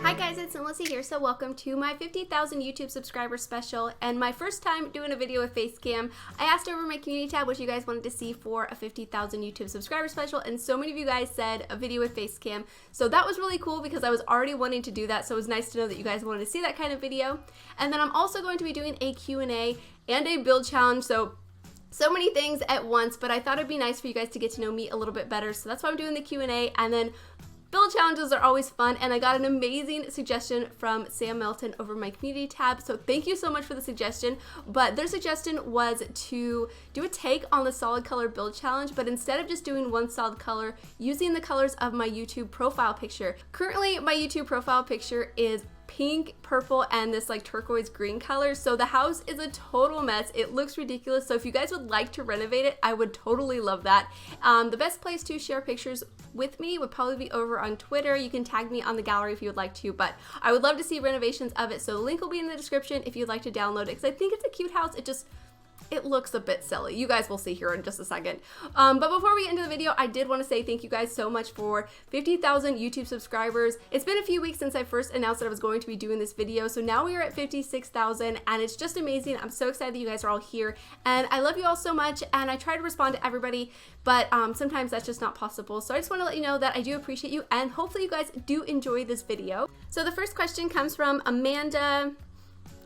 Hi guys, it's SimLicy here, so welcome to my 50,000 YouTube subscriber special and my first time doing a video with Facecam. I asked over my community tab what you guys wanted to see for a 50,000 YouTube subscriber special, and so many of you guys said a video with Facecam, so that was really cool because I was already wanting to do that, so it was nice to know that you guys wanted to see that kind of video. And then I'm also going to be doing a Q&A and a build challenge, so many things at once, but I thought it'd be nice for you guys to get to know me a little bit better, so that's why I'm doing the Q&A. And then build challenges are always fun, and I got an amazing suggestion from Sam Melton over my community tab, so thank you so much for the suggestion. But their suggestion was to do a take on the solid color build challenge, but instead of just doing one solid color, using the colors of my YouTube profile picture. Currently, my YouTube profile picture is pink, purple, and this like turquoise green color, so the house is a total mess. It looks ridiculous, so if you guys would like to renovate it, I would totally love that. The best place to share pictures with me would probably be over on Twitter. You can tag me on the gallery if you would like to, but I would love to see renovations of it, so the link will be in the description if you'd like to download it, because I think it's a cute house. It looks a bit silly. You guys will see here in just a second. But before we get into the video, I did want to say thank you guys so much for 50,000 YouTube subscribers. It's been a few weeks since I first announced that I was going to be doing this video, so now we are at 56,000, and it's just amazing. I'm so excited that you guys are all here, and I love you all so much, and I try to respond to everybody, but sometimes that's just not possible. So I just want to let you know that I do appreciate you, and hopefully you guys do enjoy this video. So the first question comes from Amanda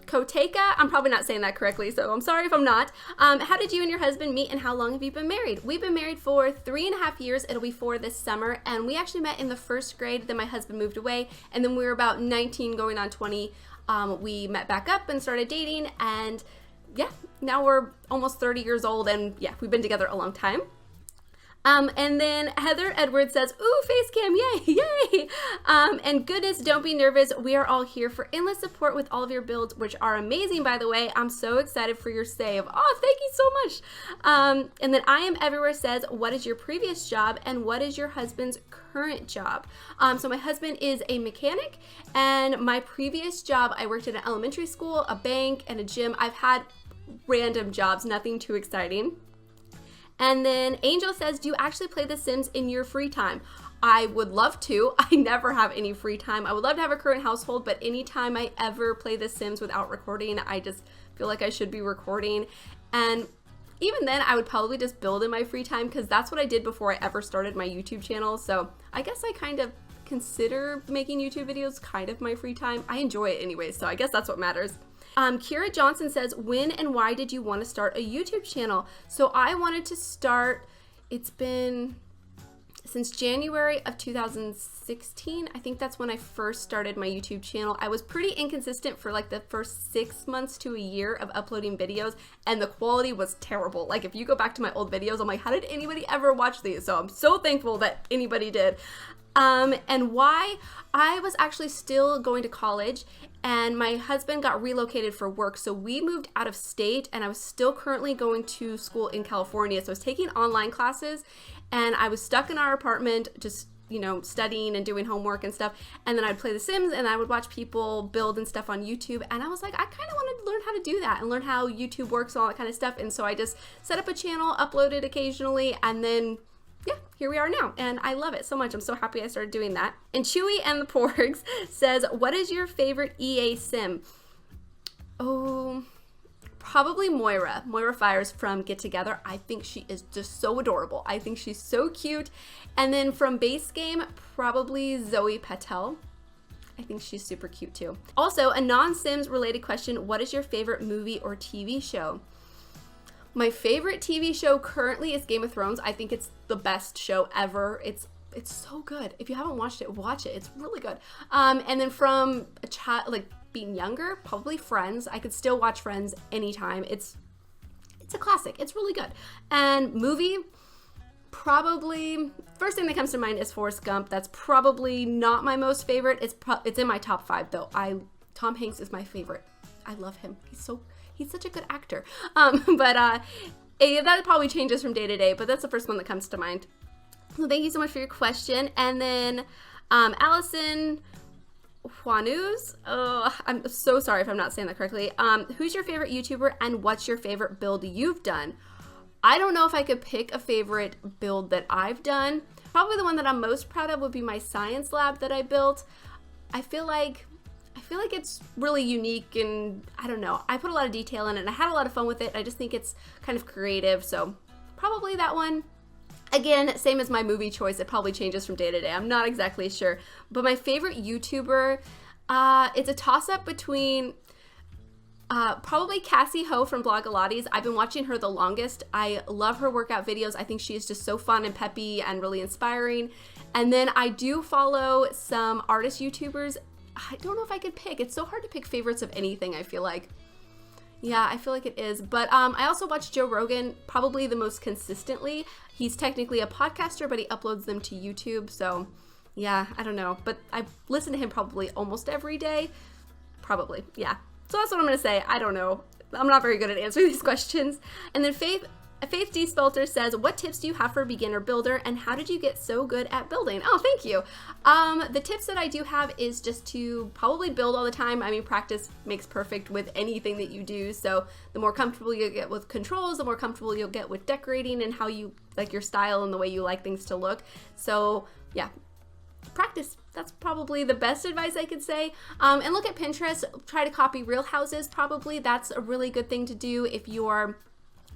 Koteka. I'm probably not saying that correctly, so I'm sorry if I'm not. How did you and your husband meet, and how long have you been married? We've been married for 3.5 years. It'll be 4 this summer, and we actually met in the first grade. Then my husband moved away, and then we were about 19 going on 20. We met back up and started dating, and yeah, now we're almost 30 years old, and yeah, we've been together a long time. And then Heather Edwards says, ooh, Facecam, yay, yay. And goodness, don't be nervous. We are all here for endless support with all of your builds, which are amazing, by the way. I'm so excited for your save. Oh, thank you so much. And then I Am Everywhere says, what is your previous job, and what is your husband's current job? So my husband is a mechanic, and my previous job, I worked at an elementary school, a bank, and a gym. I've had random jobs, nothing too exciting. And then Angel says, do you actually play The Sims in your free time? I would love to. I never have any free time. I would love to have a current household, but anytime I ever play The Sims without recording, I just feel like I should be recording. And even then, I would probably just build in my free time, because that's what I did before I ever started my YouTube channel. So I guess I kind of consider making YouTube videos kind of my free time. I enjoy it anyway, so I guess that's what matters. Kira Johnson says, when and why did you want to start a YouTube channel? So I wanted to start, it's been since January of 2016. I think that's when I first started my YouTube channel. I was pretty inconsistent for like the first 6 months to a year of uploading videos, and the quality was terrible. Like if you go back to my old videos, I'm like, how did anybody ever watch these? So I'm so thankful that anybody did. And why? I was actually still going to college, and my husband got relocated for work, so we moved out of state, and I was still currently going to school in California, so I was taking online classes, and I was stuck in our apartment just, you know, studying and doing homework and stuff, and then I'd play The Sims, and I would watch people build and stuff on YouTube, and I was like, I kind of wanted to learn how to do that and learn how YouTube works and all that kind of stuff, and so I just set up a channel, uploaded occasionally, and then yeah, here we are now, and I love it so much. I'm so happy I started doing that. And Chewy and the Porgs says, what is your favorite EA sim? Oh, probably Moira. Moira Fires from Get Together. I think she is just so adorable. I think she's so cute. And then from Base Game, probably Zoe Patel. I think she's super cute too. Also, a non-Sims related question, what is your favorite movie or TV show? My favorite TV show currently is Game of Thrones. I think it's the best show ever. It's so good. If you haven't watched it, watch it. It's really good. And then from a child, like being younger, probably Friends. I could still watch Friends anytime. It's a classic. It's really good. And movie, probably first thing that comes to mind is Forrest Gump. That's probably not my most favorite. It's in my top 5 though. Tom Hanks is my favorite. I love him. He's such a good actor. That probably changes from day to day, but that's the first one that comes to mind. So thank you so much for your question. And then Allison Juanuz, I'm so sorry if I'm not saying that correctly. Who's your favorite YouTuber, and what's your favorite build you've done? I don't know if I could pick a favorite build that I've done. Probably the one that I'm most proud of would be my science lab that I built. I feel like it's really unique, and I don't know. I put a lot of detail in it and I had a lot of fun with it. I just think it's kind of creative, so probably that one. Again, same as my movie choice, it probably changes from day to day. I'm not exactly sure. But my favorite YouTuber, it's a toss-up between probably Cassie Ho from Blogilates. I've been watching her the longest. I love her workout videos. I think she is just so fun and peppy and really inspiring. And then I do follow some artist YouTubers. I don't know if I could pick. It's so hard to pick favorites of anything, I feel like. Yeah, I feel like it is. But I also watch Joe Rogan probably the most consistently. He's technically a podcaster, but he uploads them to YouTube. So yeah, I don't know. But I listen to him probably almost every day. Probably, yeah. So that's what I'm going to say. I don't know. I'm not very good at answering these questions. And then Faith D. Spelter says, what tips do you have for a beginner builder, and how did you get so good at building? Oh, thank you. The tips that I do have is just to probably build all the time. I mean, practice makes perfect with anything that you do. So the more comfortable you get with controls, the more comfortable you'll get with decorating and how you like your style and the way you like things to look. So yeah, practice. That's probably the best advice I could say. And look at Pinterest. Try to copy real houses. Probably that's a really good thing to do if you're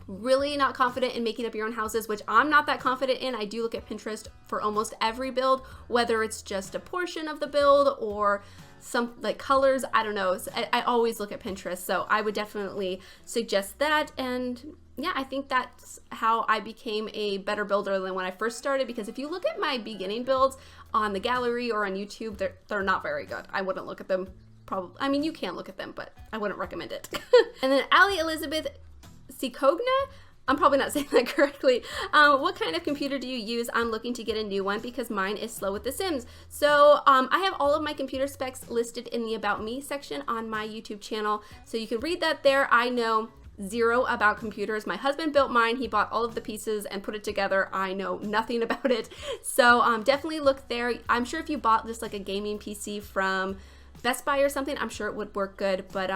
really not confident in making up your own houses, which I'm not that confident in. I do look at Pinterest for almost every build, whether it's just a portion of the build or some like colors. I don't know. I always look at Pinterest, so I would definitely suggest that. And yeah, I think that's how I became a better builder than when I first started, because if you look at my beginning builds on the gallery or on YouTube, they're not very good. I wouldn't look at them. Probably, I mean, you can look at them, but I wouldn't recommend it. And then Allie Elizabeth Sikogna, I'm probably not saying that correctly. What kind of computer do you use? I'm looking to get a new one because mine is slow with The Sims. So I have all of my computer specs listed in the About Me section on my YouTube channel. So you can read that there. I know zero about computers. My husband built mine. He bought all of the pieces and put it together. I know nothing about it. So definitely look there. I'm sure if you bought just like a gaming PC from Best Buy or something, I'm sure it would work good. But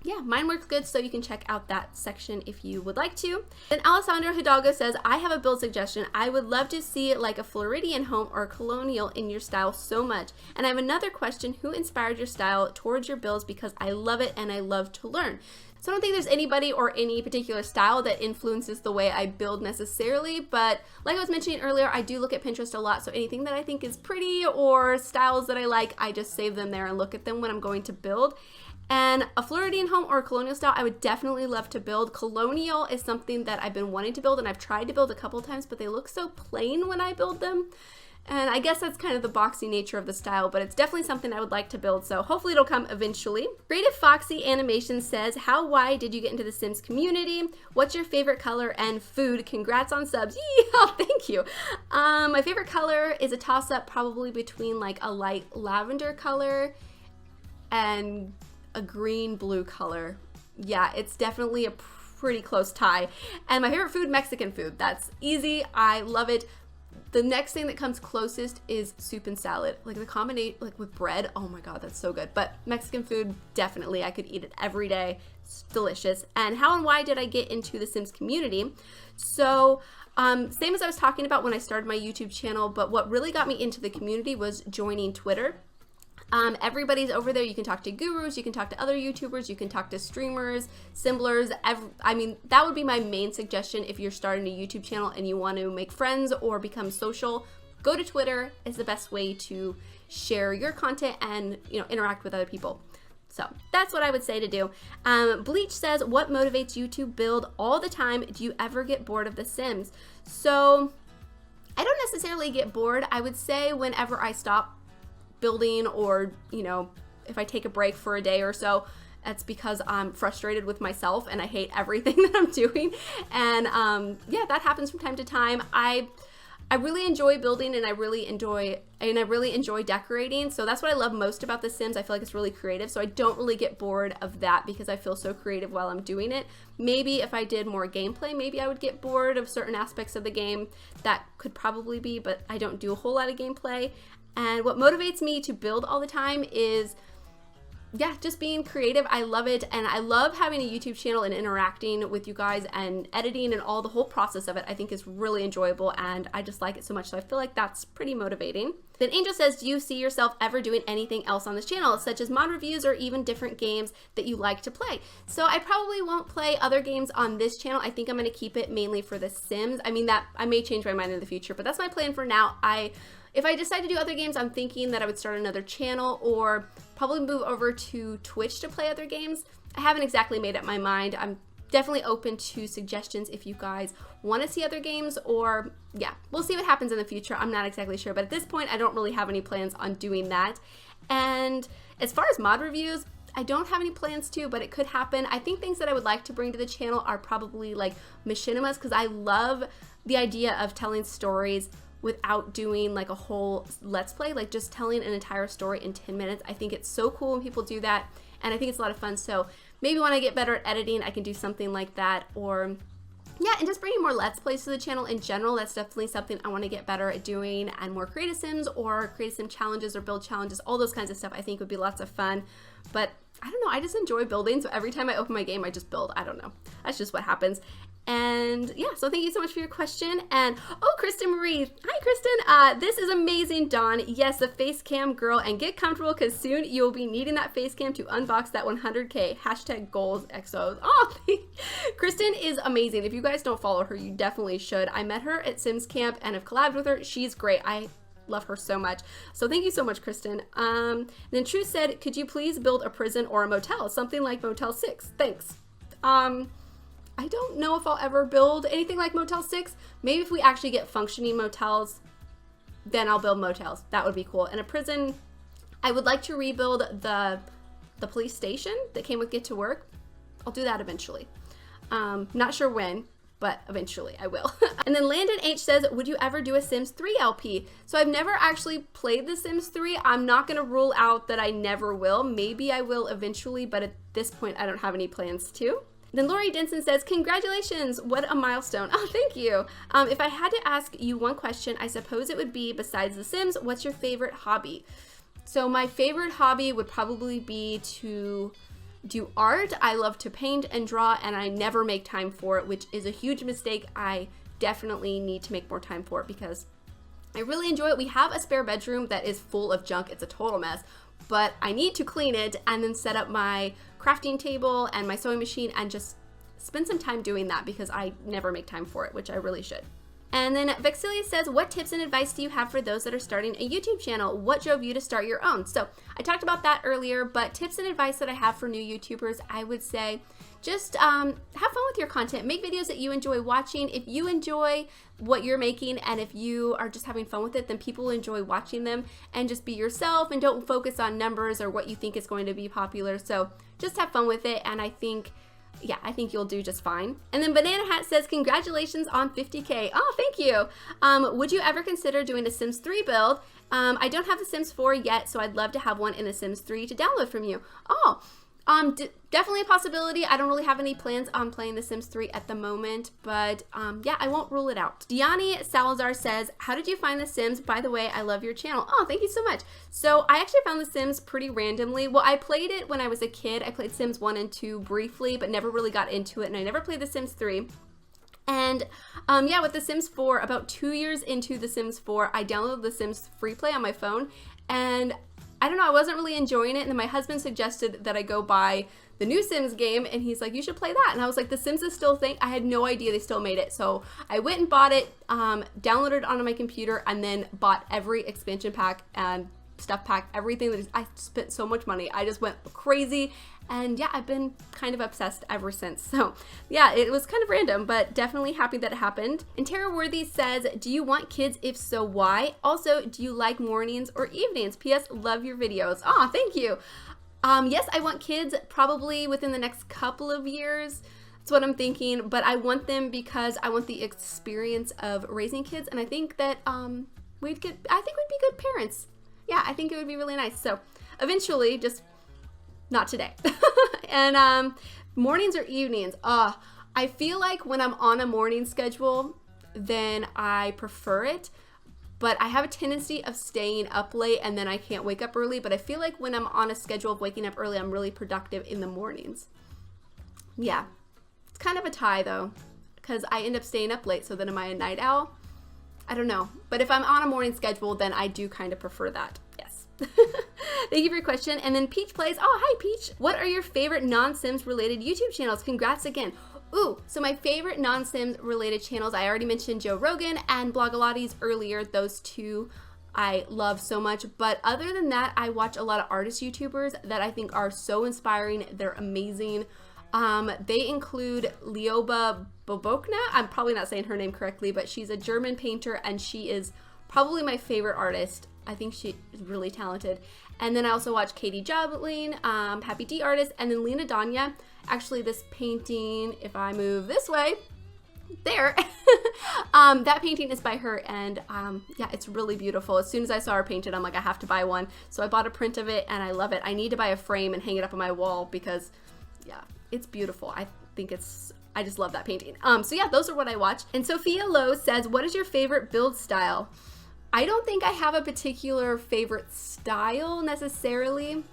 yeah, mine works good, so you can check out that section if you would like to. And Alessandro Hidalgo says, I have a build suggestion. I would love to see like a Floridian home or a colonial in your style so much. And I have another question. Who inspired your style towards your builds? Because I love it and I love to learn. So I don't think there's anybody or any particular style that influences the way I build necessarily, but like I was mentioning earlier, I do look at Pinterest a lot, so anything that I think is pretty or styles that I like, I just save them there and look at them when I'm going to build. And a Floridian home or a colonial style, I would definitely love to build. Colonial is something that I've been wanting to build, and I've tried to build a couple times, but they look so plain when I build them. And I guess that's kind of the boxy nature of the style, but it's definitely something I would like to build, so hopefully it'll come eventually. Creative Foxy Animation says, how wide did you get into the Sims community? What's your favorite color and food? Congrats on subs. Yeah, thank you. My favorite color is a toss-up probably between like a light lavender color and a green-blue color. Yeah, it's definitely a pretty close tie. And my favorite food, Mexican food. That's easy. I love it. The next thing that comes closest is soup and salad. Like the combination, like with bread, oh my God, that's so good. But Mexican food, definitely, I could eat it every day. It's delicious. And how and why did I get into the Sims community? So, same as I was talking about when I started my YouTube channel, but what really got me into the community was joining Twitter. Everybody's over there. You can talk to gurus, you can talk to other YouTubers, you can talk to streamers, simblers. I mean, that would be my main suggestion if you're starting a YouTube channel and you want to make friends or become social. Go to Twitter is the best way to share your content and, you know, interact with other people. So that's what I would say to do. Bleach says, what motivates you to build all the time? Do you ever get bored of The Sims? So I don't necessarily get bored. I would say whenever I stop building, or you know, if I take a break for a day or so, that's because I'm frustrated with myself and I hate everything that I'm doing. And yeah, that happens from time to time. I really enjoy building, and I really enjoy decorating. So that's what I love most about The Sims. I feel like it's really creative. So I don't really get bored of that because I feel so creative while I'm doing it. Maybe if I did more gameplay, maybe I would get bored of certain aspects of the game. That could probably be, but I don't do a whole lot of gameplay. And what motivates me to build all the time is yeah, just being creative. I love it. And I love having a YouTube channel and interacting with you guys and editing and all the whole process of it. I think is really enjoyable and I just like it so much. So I feel like that's pretty motivating. Then Angel says, do you see yourself ever doing anything else on this channel, such as mod reviews or even different games that you like to play? So I probably won't play other games on this channel. I think I'm going to keep it mainly for The Sims. I mean, that I may change my mind in the future, but that's my plan for now. If I decide to do other games, I'm thinking that I would start another channel or probably move over to Twitch to play other games. I haven't exactly made up my mind. I'm definitely open to suggestions if you guys want to see other games, or yeah, we'll see what happens in the future. I'm not exactly sure, but at this point, I don't really have any plans on doing that. And as far as mod reviews, I don't have any plans to, but it could happen. I think things that I would like to bring to the channel are probably like machinimas, because I love the idea of telling stories without doing like a whole let's play, like just telling an entire story in 10 minutes. I think it's so cool when people do that, and I think it's a lot of fun. So maybe when I get better at editing, I can do something like that, or yeah, and just bringing more let's plays to the channel in general. That's definitely something I want to get better at doing, and more creative sims or creative sim challenges or build challenges, all those kinds of stuff I think would be lots of fun. But I don't know, I just enjoy building, so every time I open my game, I just build. I don't know, that's just what happens. And yeah, so thank you so much for your question. And oh, Kristen Marie, hi Kristen, this is amazing, Dawn. Yes, the Facecam girl, and get comfortable because soon you'll be needing that Facecam to unbox that 100K, hashtag goals XOs. Oh, Kristen is amazing. If you guys don't follow her, you definitely should. I met her at Sims Camp and have collabed with her. She's great. I love her so much. So thank you so much, Kristen. Then True said, could you please build a prison or a motel, something like Motel 6? Thanks. I don't know if I'll ever build anything like Motel 6. Maybe if we actually get functioning motels, then I'll build motels. That would be cool. And a prison, I would like to rebuild the police station that came with Get to Work. I'll do that eventually. Not sure when, but eventually I will. And then Landon H says, would you ever do a Sims 3 LP? So I've never actually played The Sims 3. I'm not gonna rule out that I never will. Maybe I will eventually, but at this point I don't have any plans to. Then Lori Denson says, congratulations, what a milestone. Oh, thank you. If I had to ask you one question, I suppose it would be, besides The Sims, what's your favorite hobby? So my favorite hobby would probably be to do art. I love to paint and draw, and I never make time for it, which is a huge mistake. I definitely need to make more time for it because I really enjoy it. We have a spare bedroom that is full of junk. It's a total mess, but I need to clean it and then set up my crafting table and my sewing machine and just spend some time doing that because I never make time for it, which I really should. And then Vexilia says, what tips and advice do you have for those that are starting a YouTube channel? What drove you to start your own? So I talked about that earlier, but tips and advice that I have for new YouTubers, I would say just have fun with your content. Make videos that you enjoy watching. If you enjoy what you're making and if you are just having fun with it, then people will enjoy watching them, and just be yourself and don't focus on numbers or what you think is going to be popular. So just have fun with it, and I think you'll do just fine. And then Banana Hat says, congratulations on 50K. Oh, thank you. Would you ever consider doing a Sims 3 build? I don't have the Sims 4 yet, so I'd love to have one in the Sims 3 to download from you. Oh, definitely a possibility. I don't really have any plans on playing The Sims 3 at the moment, but yeah, I won't rule it out. Diani Salazar says, how did you find The Sims? By the way, I love your channel. Oh, thank you so much. So I actually found The Sims pretty randomly. Well, I played it when I was a kid. I played Sims 1 and 2 briefly, but never really got into it, and I never played The Sims 3. And yeah, with The Sims 4, about 2 years into The Sims 4, I downloaded The Sims Free Play on my phone, and I don't know, I wasn't really enjoying it, and then my husband suggested that I go buy the new Sims game, and he's like, you should play that. And I was like, The Sims is still a thing? I had no idea they still made it. So I went and bought it, downloaded it onto my computer, and then bought every expansion pack and stuff pack, everything that I spent so much money. I just went crazy, and yeah, I've been kind of obsessed ever since. So yeah, it was kind of random, but definitely happy that it happened. And Tara Worthy says, do you want kids? If so, why? Also, do you like mornings or evenings? P.S. Love your videos. Oh, thank you. Yes, I want kids probably within the next couple of years. That's what I'm thinking, but I want them because I want the experience of raising kids, and I think that we'd be good parents. Yeah, I think it would be really nice. So eventually, just not today. And mornings or evenings, I feel like when I'm on a morning schedule, then I prefer it. but I have a tendency of staying up late and then I can't wake up early, but I feel like when I'm on a schedule of waking up early, I'm really productive in the mornings. Yeah, it's kind of a tie though, because I end up staying up late, so then am I a night owl? I don't know, but if I'm on a morning schedule, then I do kind of prefer that. Yes. Thank you for your question. And then Peach Plays. Oh, hi Peach. What are your favorite non-Sims related YouTube channels? Congrats again. Ooh, so my favorite non-Sims related channels, I already mentioned Joe Rogan and Blogilates earlier. Those two I love so much. But other than that, I watch a lot of artist YouTubers that I think are so inspiring. They're amazing. They include Lioba Bobokna. I'm probably not saying her name correctly, but she's a German painter and she is probably my favorite artist. I think she is really talented. And then I also watch Katie Jobling, Happy D Artist, and then Lena Danya. Actually, this painting, if I move this way, there, that painting is by her, and yeah, it's really beautiful. As soon as I saw her painted, I'm like, I have to buy one. So I bought a print of it, and I love it. I need to buy a frame and hang it up on my wall because, yeah, it's beautiful. I just love that painting. So yeah, those are what I watch. And Sophia Lowe says, what is your favorite build style? I don't think I have a particular favorite style necessarily,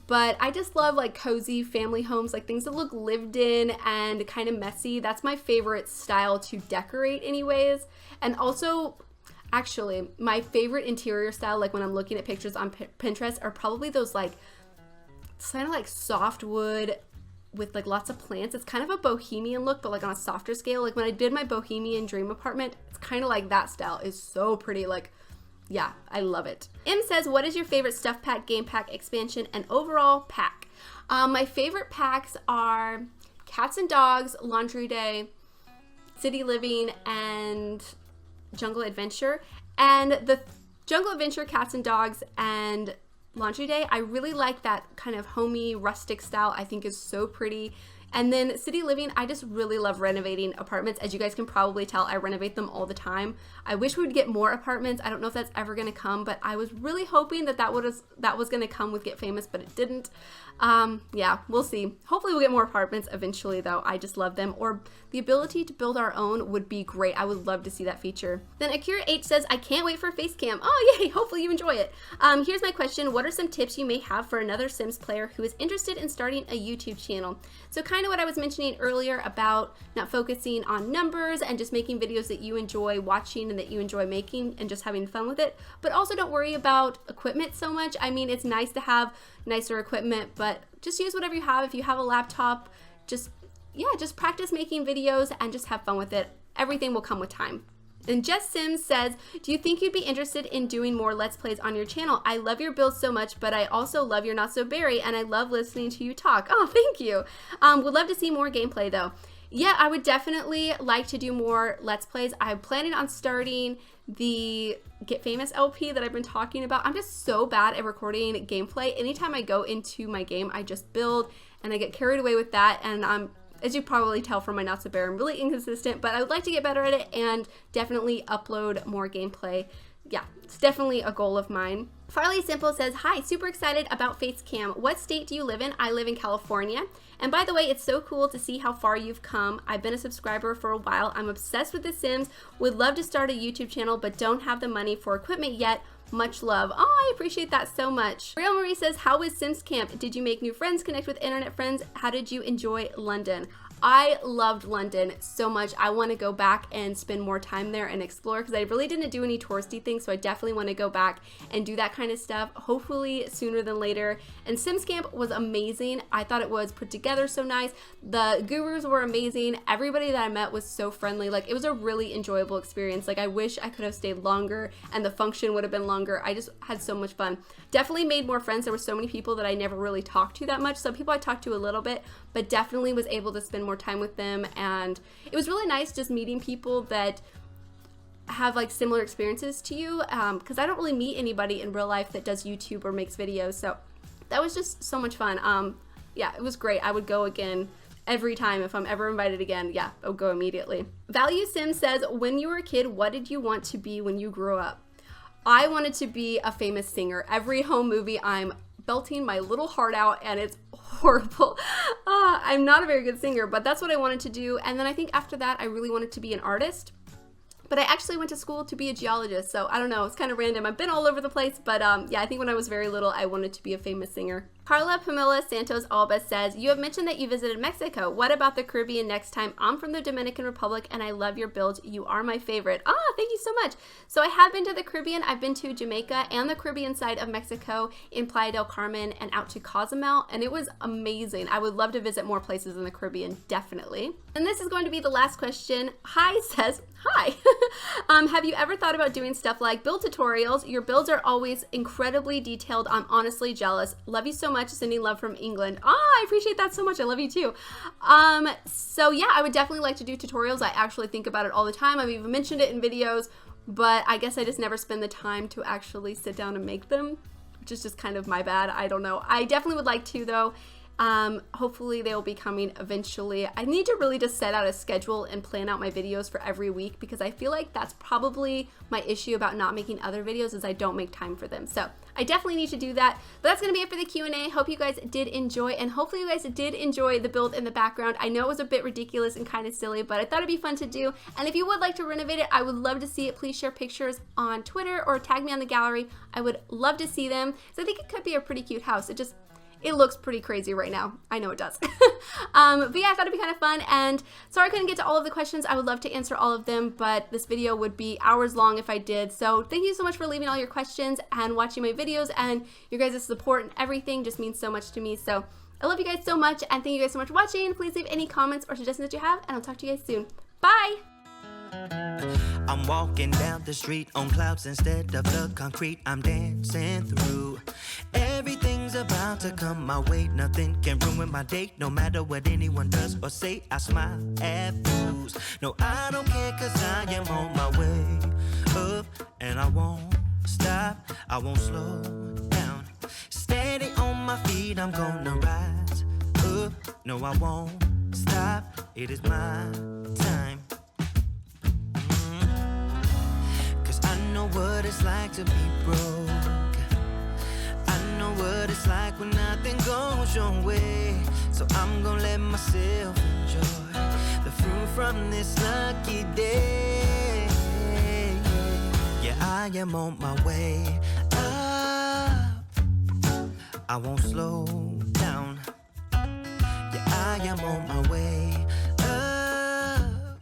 but I just love like cozy family homes, like things that look lived in and kind of messy. That's my favorite style to decorate anyways. And also, actually, my favorite interior style, like when I'm looking at pictures on Pinterest, are probably those like, it's kind of like softwood with like lots of plants. It's kind of a bohemian look, but like on a softer scale. Like when I did my bohemian dream apartment, it's kind of like that style. Is so pretty. Like, yeah, I love it. M says, what is your favorite stuff pack, game pack, expansion, and overall pack? My favorite packs are Cats and Dogs, Laundry Day, City Living, and Jungle Adventure. And the Jungle Adventure, Cats and Dogs, and Laundry Day, I really like that kind of homey, rustic style. I think is so pretty. And then City Living, I just really love renovating apartments. As you guys can probably tell, I renovate them all the time. I wish we would get more apartments. I don't know if that's ever going to come, but I was really hoping that was going to come with Get Famous, but it didn't. Yeah, we'll see. Hopefully we'll get more apartments eventually, though. I just love them. Or the ability to build our own would be great. I would love to see that feature. Then Akira H says, I can't wait for Facecam. Oh, yay. Hopefully you enjoy it. Here's my question. What are some tips you may have for another Sims player who is interested in starting a YouTube channel? So kind of what I was mentioning earlier about not focusing on numbers and just making videos that you enjoy watching and that you enjoy making and just having fun with it. But also don't worry about equipment so much. I mean, it's nice to have nicer equipment, but just use whatever you have. If you have a laptop, just practice making videos and just have fun with it. Everything will come with time. And Jess Sims says, do you think you'd be interested in doing more Let's Plays on your channel? I love your builds so much, but I also love your Not So Berry, and I love listening to you talk. Oh, thank you. Would love to see more gameplay though. Yeah, I would definitely like to do more Let's Plays. I'm planning on starting the Get Famous LP that I've been talking about. I'm just so bad at recording gameplay. Anytime I go into my game, I just build and I get carried away with that, and as you probably tell from my Not So Bear, I'm really inconsistent, but I would like to get better at it and definitely upload more gameplay. Yeah, it's definitely a goal of mine. Farley Simple says, hi, super excited about Facecam. What state do you live in? I live in California. And by the way, it's so cool to see how far you've come. I've been a subscriber for a while. I'm obsessed with The Sims. Would love to start a YouTube channel, but don't have the money for equipment yet. Much love. Oh, I appreciate that so much. Real Marie says, how was Sims Camp? Did you make new friends, connect with internet friends? How did you enjoy London? I loved London so much. I want to go back and spend more time there and explore because I really didn't do any touristy things, so I definitely want to go back and do that kind of stuff, hopefully sooner than later. And Sims Camp was amazing. I thought it was put together so nice. The gurus were amazing. Everybody that I met was so friendly. Like, it was a really enjoyable experience. Like, I wish I could have stayed longer and the function would have been longer. I just had so much fun. Definitely made more friends. There were so many people that I never really talked to that much. Some people I talked to a little bit, but definitely was able to spend more time with them, and it was really nice just meeting people that have like similar experiences to you, because I don't really meet anybody in real life that does YouTube or makes videos, so that was just so much fun. Yeah, it was great. I would go again every time. If I'm ever invited again, yeah, I'll go immediately. Value Sim says, when you were a kid, what did you want to be when you grew up? I wanted to be a famous singer. Every home movie, I'm belting my little heart out, and it's horrible. I'm not a very good singer, but that's what I wanted to do. And then I think after that, I really wanted to be an artist. but I actually went to school to be a geologist, so I don't know, it's kind of random. I've been all over the place, but yeah, I think when I was very little, I wanted to be a famous singer. Carla Pamela Santos Alba says, you have mentioned that you visited Mexico. What about the Caribbean next time? I'm from the Dominican Republic and I love your builds. You are my favorite. Thank you so much. So I have been to the Caribbean. I've been to Jamaica and the Caribbean side of Mexico in Playa del Carmen and out to Cozumel, and it was amazing. I would love to visit more places in the Caribbean, definitely. And this is going to be the last question. Hi says, hi. Have you ever thought about doing stuff like build tutorials? Your builds are always incredibly detailed. I'm honestly jealous. Love you so much. Sending love from England. I appreciate that so much. I love you too. So yeah, I would definitely like to do tutorials. I actually think about it all the time. I've even mentioned it in videos, but I guess I just never spend the time to actually sit down and make them, which is just kind of my bad. I don't know. I definitely would like to though. Hopefully they will be coming eventually. I need to really just set out a schedule and plan out my videos for every week, because I feel like that's probably my issue about not making other videos, is I don't make time for them. So I definitely need to do that. But that's going to be it for the Q&A. Hope you guys did enjoy, and hopefully you guys did enjoy the build in the background. I know it was a bit ridiculous and kind of silly, but I thought it'd be fun to do. And if you would like to renovate it, I would love to see it. Please share pictures on Twitter or tag me on the gallery. I would love to see them. So I think it could be a pretty cute house. It looks pretty crazy right now. I know it does. But yeah, I thought it'd be kind of fun, and sorry I couldn't get to all of the questions. I would love to answer all of them, but this video would be hours long if I did. So thank you so much for leaving all your questions and watching my videos, and your guys' support and everything just means so much to me. So I love you guys so much, and thank you guys so much for watching. Please leave any comments or suggestions that you have, and I'll talk to you guys soon. Bye! I'm walking down the street on clouds instead of the concrete I'm dancing through. Everything's about to come my way. Nothing can ruin my day, no matter what anyone does or say. I smile at fools. No, I don't care, cause I am on my way up, and I won't stop, I won't slow down. Steady on my feet, I'm gonna rise up. No, I won't stop, it is my time. I know what it's like to be broke. I know what it's like when nothing goes your way. So I'm gonna let myself enjoy the fruit from this lucky day. Yeah, I am on my way up, I won't slow down. Yeah, I am on my way up,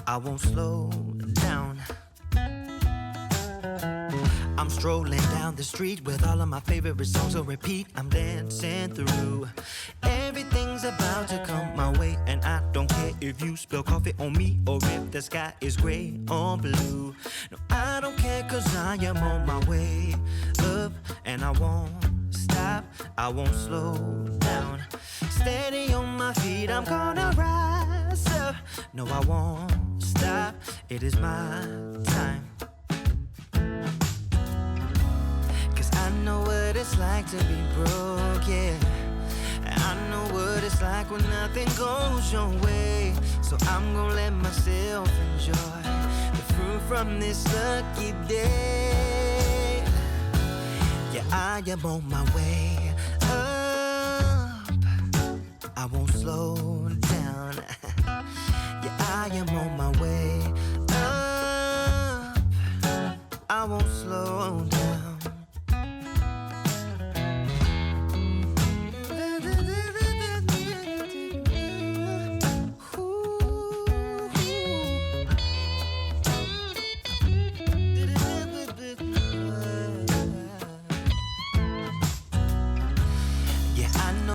I won't slow down. I'm strolling down the street with all of my favorite songs on repeat. I'm dancing through. Everything's about to come my way, and I don't care if you spill coffee on me or if the sky is gray or blue. No, I don't care, cause I am on my way up, and I won't stop, I won't slow down. Steady on my feet, I'm gonna rise up. No, I won't stop, it is my time. I know what it's like to be broke, yeah. I know what it's like when nothing goes your way. So I'm gonna let myself enjoy the fruit from this lucky day. Yeah, I am on my way up, I won't slow down. Yeah, I am on my way up, I won't